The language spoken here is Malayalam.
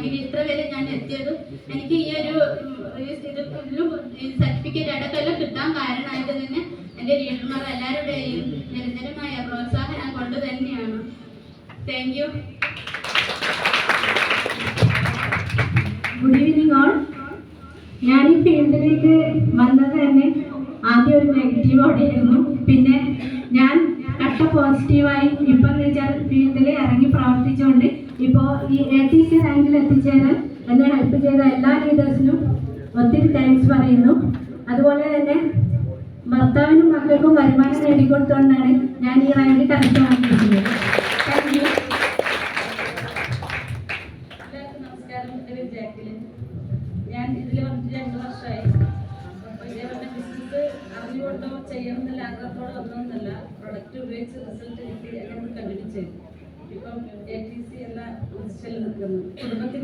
അല്ലെങ്കിൽ ഇത്ര വരെ ഞാൻ എത്തിയതും എനിക്ക് ഈ ഒരു സർട്ടിഫിക്കറ്റ് അടക്കം കിട്ടാൻ കാരണമായിട്ട് തന്നെ എൻ്റെ ലീഡർമാർ എല്ലാവരുടെയും നിരന്തരമായ പ്രോത്സാഹനം കൊണ്ട് തന്നെയാണ്. Thank you. Good evening all. ഞാൻ ഈ ഫീൽഡിലേക്ക് വന്നത് തന്നെ ആദ്യം ഒരു നെഗറ്റീവോടെയായിരുന്നു. പിന്നെ ഞാൻ കട്ട പോസിറ്റീവായി ഇപ്പം വെച്ചാൽ ഫീൽഡിൽ ഇറങ്ങി പ്രവർത്തിച്ചുകൊണ്ട് ഇപ്പോൾ ഈ ATC റാങ്കിൽ എത്തിച്ചേരാൻ എന്നെ ഹെൽപ്പ് ചെയ്ത എല്ലാ ലീഡേഴ്സിനും ഒത്തിരി താങ്ക്സ് പറയുന്നു. അതുപോലെ തന്നെ ഭർത്താവിനും മക്കൾക്കും വരുമാനം നേടിക്കൊടുത്തുകൊണ്ടാണ് ഞാൻ ഈ റാങ്കിൽ കരസ്ഥമാക്കിയിരിക്കുന്നത്. Thank you. എല്ലാവർക്കും നമസ്കാരം. എൻ്റെ പേര് ജാക്കിലിൻ. ഞാൻ ഇതിൽ വന്നിട്ട് 2 വർഷമായി. അപ്പോൾ ഇതേപോലെ ബിസിനസ് അറിഞ്ഞുകൊണ്ടോ ചെയ്യണം എന്നുള്ള ആഗ്രഹത്തോടെ വന്നതെന്നല്ല, പ്രൊഡക്റ്റ് ഉപയോഗിച്ച് റിസൾട്ട് കിട്ടി അങ്ങനെ കണ്ടിന്യൂ ചെയ്തു. ഇപ്പം ATC എന്ന പൊസിഷനിൽ നിൽക്കുന്നു. കുടുംബത്തിൽ